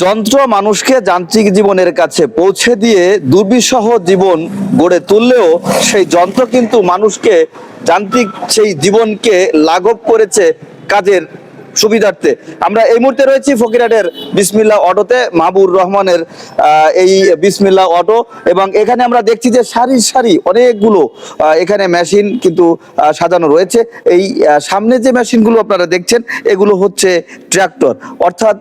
যন্ত্র মানুষকে যান্ত্রিক জীবনের কাছে পৌঁছে দিয়ে দুর্বিষহ জীবন গড়ে তুললেও সেই যন্ত্র কিন্তু মানুষকে যান্ত্রিক সেই জীবনকে লাঘব করেছে কাজের সুবিধার্থে। আমরা এই মুহূর্তে রয়েছি ফকিরহাটের বিসমিল্লাহ অটোতে, মাহবুর রহমানের এই বিসমিল্লাহ অটো, এবং এখানে আমরা দেখছি যে সারি সারি অনেকগুলো এখানে মেশিন কিন্তু সাজানো রয়েছে। এই সামনে যে মেশিনগুলো আপনারা দেখছেন এগুলো হচ্ছে ট্রাক্টর, অর্থাৎ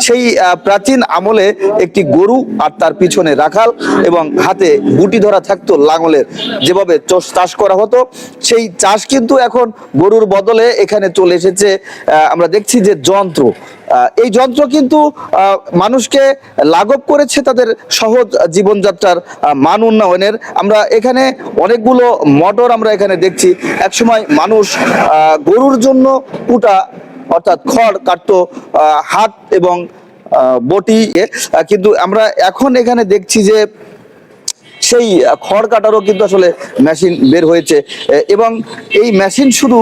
সেই প্রাচীন আমলে একটি গরু আর তার পিছনে রাখাল এবং হাতে গুটি ধরা থাকতো লাঙলের, যেভাবে চাষ করা হতো সেই চাষ কিন্তু এখন গরুর বদলে এখানে চলে এসেছে। আমরা দেখছি যে যন্ত্র, এই যন্ত্র কিন্তু মানুষকে লাঘব করেছে তাদের সহজ জীবনযাত্রার মান উন্নয়নের। আমরা এখানে অনেকগুলো মোটর আমরা এখানে দেখছি। একসময় মানুষ গরুর জন্য কুটা অর্থাৎ খড় কাটতো হাত এবং বটি, কিন্তু আমরা এখন এখানে দেখছি যে সেই খড় কাটারও কিন্তু আসলে মেশিন বের হয়েছে, এবং এই মেশিন শুধু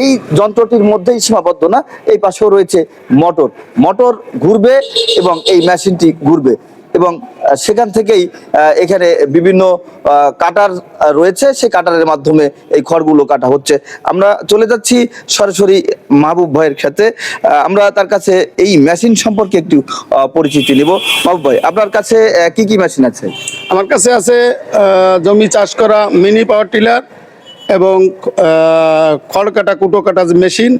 এই যন্ত্রটির মধ্যেই সীমাবদ্ধ না, এই পাশেও রয়েছে মোটর। মোটর ঘুরবে এবং এই মেশিনটি ঘুরবে, এবং সেখান থেকেই এখানে বিভিন্ন কাটার রয়েছে, সেই কাটারের মাধ্যমে এই খড়গুলো কাটা হচ্ছে। আমরা চলে যাচ্ছি সরাসরি মাহবুব ভাইয়ের সাথে, আমরা তার কাছে এই মেশিন সম্পর্কে একটু পরিচিতি নেব। মাহবুব ভাই, আপনার কাছে কি কি মেশিন আছে? আমার কাছে আছে জমি চাষ করা মিনি পাওয়ার টিলার এবং খড় কাটা কুটো কাটা মেশিন,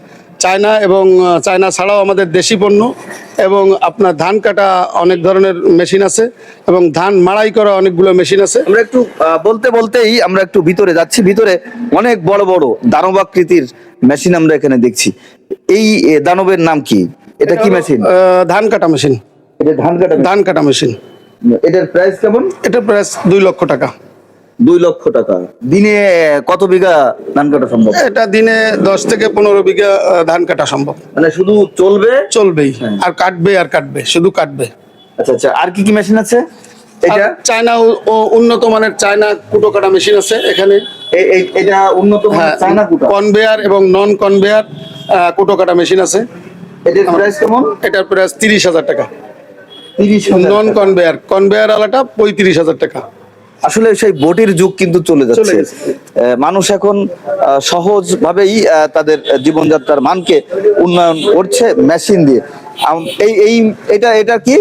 চায়না এবং চায়না ছাড়াও আমাদের দেশি পণ্য, এবং আপনার ধান কাটা অনেক ধরনের মেশিন আছে, এবং ধান মাড়াই করা অনেকগুলো মেশিন আছে। আমরা একটু বলতে বলতেই আমরা একটু ভিতরে যাচ্ছি। ভিতরে অনেক বড় বড় দানবাকৃতির মেশিন আমরা এখানে দেখছি। এই দানবের নাম কি? এটা কি মেশিন? ধান কাটা মেশিন। এটা ধান কাটা মেশিন। এটার প্রাইস কেমন? এটা প্রাইস 2 লক্ষ টাকা। 2 লক্ষ টাকা। দিনে কত বিঘা ধান কাটা সম্ভব? এটা দিনে 10 থেকে 15 বিঘা ধান কাটা সম্ভব। মানে শুধু চলবেই, আর কাটবে, শুধু কাটবে। আচ্ছা আচ্ছা, আর কি কি মেশিন আছে? এটা চায়না উন্নত মানের চায়না কুটো কাটা মেশিন আছে এখানে। এটা উন্নত মানের চায়না কুটা। কনভেয়ার এবং নন কনভেয়ার কুটো কাটা মেশিন আছে। এটার প্রাইস কেমন? এটার প্রাইস 30,000 টাকা। 30,000। নন কনভেয়ার আলাটা 35,000 টাকা। আসলে সেই বটির যুগ কিন্তু চলে যাচ্ছে। মানুষ এখন সহজ ভাবেই তাদের জীবনযাত্রার মানকে উন্নয়ন করছে মেশিন দিয়ে। এটা কি?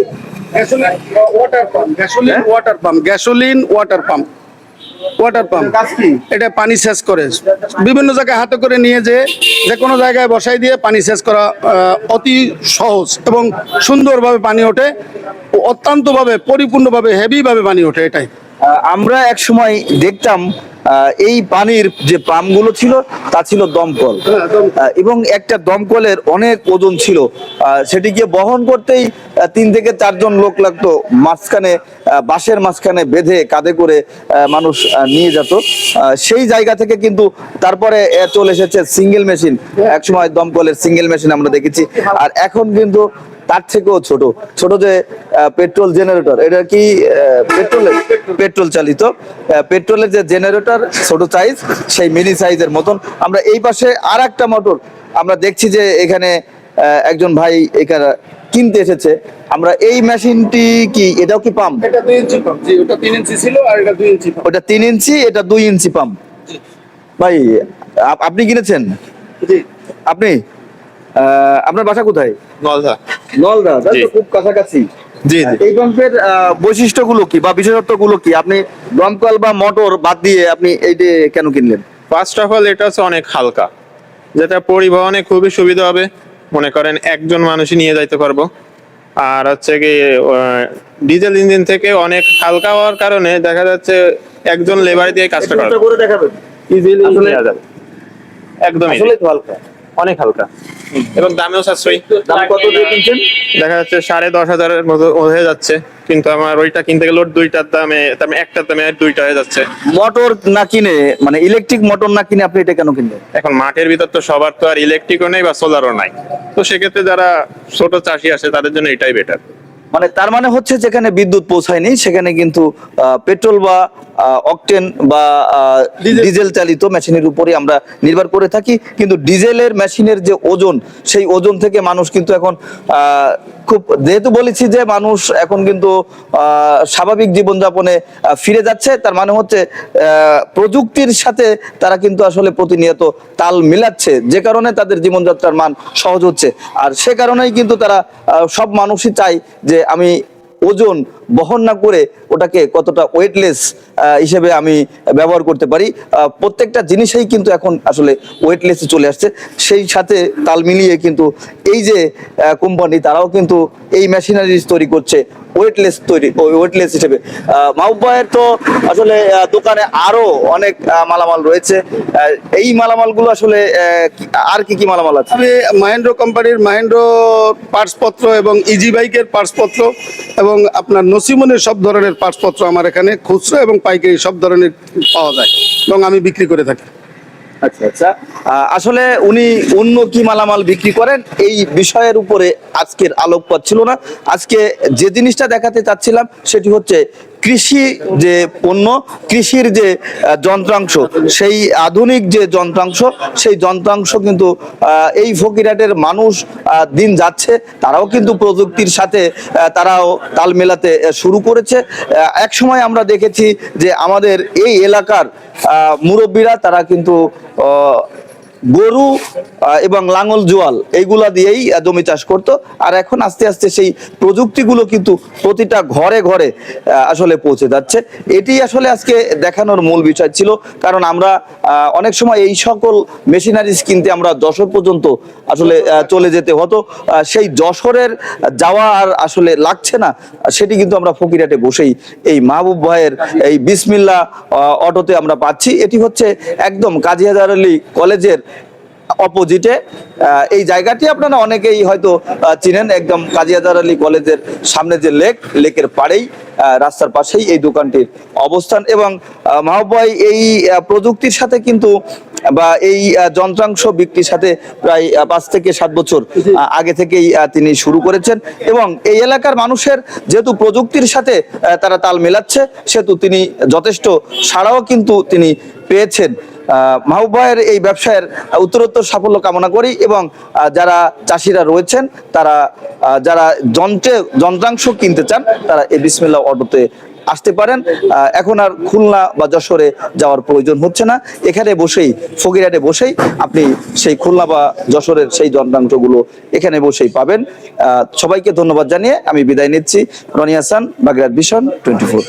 Gasoline water pump. এটা পানি সেচ করে বিভিন্ন জায়গায় হাতে করে নিয়ে যে কোনো জায়গায় বসাই দিয়ে পানি সেচ করা অতি সহজ এবং সুন্দরভাবে পানি ওঠে, অত্যন্ত ভাবে পরিপূর্ণভাবে হেভি ভাবে পানি ওঠে। এটাই আমরা এক সময় দেখতাম এই পানির যে পাম্পগুলো ছিল তা ছিল দমকল, এবং একটা দমকলের অনেক ওজন ছিল। সেটিকে বহন করতেই 3 থেকে 4 জন লোক লাগতো, মাঝখানে বাঁশের মাঝখানে বেঁধে কাঁধে করে মানুষ নিয়ে যেত। সেই জায়গা থেকে কিন্তু তারপরে চলে এসেছে সিঙ্গেল মেশিন। এক সময় দমকলের সিঙ্গেল মেশিন আমরা দেখেছি, আর এখন কিন্তু তার থেকেও ছোট যে পেট্রোল জেনারেটর। এটা কি পেট্রোল চালিত পেট্রোলের যে জেনারেটর, ছোট সাইজ, সেই মিনি সাইজের মতন। আমরা এই পাশে আর একটা মোটর আমরা দেখছি যে এখানে একজন ভাই এখানে কিনতে এসেছে। আমরা এই মেশিনটি কি, এটাও কি পাম্প? এটা 2 ইঞ্চি পাম্প। জি, ওটা 3 ইঞ্চি ছিল আর এটা 2 ইঞ্চি পাম্প। ওটা 3 ইঞ্চি, এটা 2 ইঞ্চি পাম্প। ভাই আপনি কিনেছেন? জি। আপনার বাসা কোথায়? নলদা। খুব কাছাকাছি। জি জি। এই পাম্পের বৈশিষ্ট্যগুলো কি বা বিশেষত্বগুলো কি? আপনি দমকল বা মোটর বাদ দিয়ে আপনি এইটা কেন কিনলেন? ফার্স্ট অফ অল এটা হচ্ছে অনেক হালকা, যেটা পরিবহনে খুবই সুবিধা হবে। মনে করেন একজন মানুষই নিয়ে যাইতে পারবো। আর হচ্ছে কি ডিজেল ইঞ্জিন থেকে অনেক হালকা হওয়ার কারণে দেখা যাচ্ছে একজন লেবার দিয়ে কাজটা করে দেখাবেন ইজিলি নেওয়া যাবে। একদমই হালকা, অনেক হালকা এবং দামেও সাশ্রয়ী। দাম কত দিয়ে কিনছেন? দেখা যাচ্ছে 10,500-এর মতো হয়ে যাচ্ছে, কিন্তু আমার ওইটা কিনতে গেলে দুইটার দামে একটার দামে 2টা হয়ে যাচ্ছে। মোটর না কিনে, মানে ইলেকট্রিক মোটর না কিনে আপনি এটা কেন কিনলেন? এখন মাঠের ভিতর তো সবার তো আর ইলেকট্রিকও নেই বা সোলারও নাই, তো সেক্ষেত্রে যারা ছোট চাষি আছে তাদের জন্য এটাই বেটার। মানে তার মানে হচ্ছে যেখানে বিদ্যুৎ পৌঁছায়নি সেখানে কিন্তু পেট্রোল বা অকটেন বা ডিজেল চালিত মেশিনের উপরে আমরা নির্ভর করে থাকি, কিন্তু ডিজেলের মেশিনের যে ওজন, সেই ওজন থেকে মানুষ কিন্তু এখন খুব, যেহেতু বলেছি যে মানুষ এখন কিন্তু স্বাভাবিক জীবনযাপনে ফিরে যাচ্ছে, তার মানে হচ্ছে প্রযুক্তির সাথে তারা কিন্তু আসলে প্রতিনিয়ত তাল মিলাচ্ছে, যে কারণে তাদের জীবনযাত্রার মান সহজ হচ্ছে। আর সে কারণেই কিন্তু তারা সব মানুষই চায় যে আমি ওজন বহন না করে ওটাকে কতটা ওয়েটলেস হিসেবে আমি ব্যবহার করতে পারি। প্রত্যেকটা জিনিসেই কিন্তু এখন আসলে ওয়েটলেসে চলে আসছে। সেই সাথে তাল মিলিয়ে কিন্তু এই যে কোম্পানি, তারাও কিন্তু এই মেশিনারিজ তৈরি করছে ওয়েটলেস হিসেবে। মাহবুব ভাইয়ের তো আসলে দোকানে আরো অনেক মালামাল রয়েছে। এই মালামালগুলো আসলে আর কি কি মালামাল আছে? আমি মাহেন্দ্র কোম্পানির মাহেন্দ্র পার্টসপত্র এবং ইজি বাইকের পার্টসপত্র এবং আপনার নসিমনের সব ধরনের পার্টসপত্র আমার এখানে খুচরো এবং পাইকারি সব ধরনের পাওয়া যায় এবং আমি বিক্রি করে থাকি। আচ্ছা আচ্ছা, আসলে উনি অন্য কি মালামাল বিক্রি করেন এই বিষয়ের উপরে আজকের আলোকপাত ছিল না। আজকে যে জিনিসটা দেখাতে চাচ্ছিলাম সেটি হচ্ছে কৃষি যে পণ্য, কৃষির যে যন্ত্রাংশ, সেই আধুনিক যে যন্ত্রাংশ, সেই যন্ত্রাংশ কিন্তু এই ফকিরহাটের মানুষ দিন যাচ্ছে, তারাও কিন্তু প্রযুক্তির সাথে তারাও তাল মেলাতে শুরু করেছে। এক সময় আমরা দেখেছি যে আমাদের এই এলাকার মুরব্বীরা তারা কিন্তু গরু এবং লাঙল জোয়াল এইগুলা দিয়েই জমি চাষ করত। আর এখন আস্তে আস্তে সেই প্রযুক্তিগুলো কিন্তু প্রতিটা ঘরে ঘরে আসলে পৌঁছে যাচ্ছে। এটি আসলে আজকে দেখানোর মূল বিষয় ছিল, কারণ আমরা অনেক সময় এই সকল মেশিনারিজ কিনতে আমরা যশোর পর্যন্ত আসলে চলে যেতে হতো। সেই যশোরের যাওয়া আর আসলে লাগছে না, সেটি কিন্তু আমরা ফকিরহাটে বসেই এই মাহবুব ভাইয়ের এই বিসমিল্লাহ অটোতে আমরা পাচ্ছি। এটি হচ্ছে একদম কাজী হায়দার আলী কলেজের অপোজিটে। এই জায়গাটি আপনারা অনেকেই হয়তো চিনেন, একদম কাজী হায়দার আলী কলেজের সামনে যে লেকের পাড়েই রাস্তার পাশেই এই দোকানটির অবস্থান। এবং মাহবুব ভাই এই প্রযুক্তির সাথে কিন্তু বা এই যন্ত্রাংশ বিক্রির সাথে প্রায় 5 থেকে 7 বছর আগে থেকেই তিনি শুরু করেছেন। এবং এই এলাকার মানুষের যেহেতু প্রযুক্তির সাথে তারা তাল মেলাচ্ছে, সেহেতু তিনি যথেষ্ট সাড়াও কিন্তু তিনি পেয়েছেন। মাহবুব ভাইয়ের এই ব্যবসায়ের উত্তরোত্তর সাফল্য কামনা করি। এবং যারা চাষিরা রয়েছেন, তারা যারা যন্ত্রাংশ কিনতে চান, তারা এই বিসমিল্লাহ অটোতে আসতে পারেন। এখন আর খুলনা বা যশোরে যাওয়ার প্রয়োজন হচ্ছে না, এখানে বসেই ফকিরহাটে বসেই আপনি সেই খুলনা বা যশোরের সেই যন্ত্রাংশগুলো এখানে বসেই পাবেন। সবাইকে ধন্যবাদ জানিয়ে আমি বিদায় নিচ্ছি। রনি হাসান, বাগেরহাট ভিশন 24।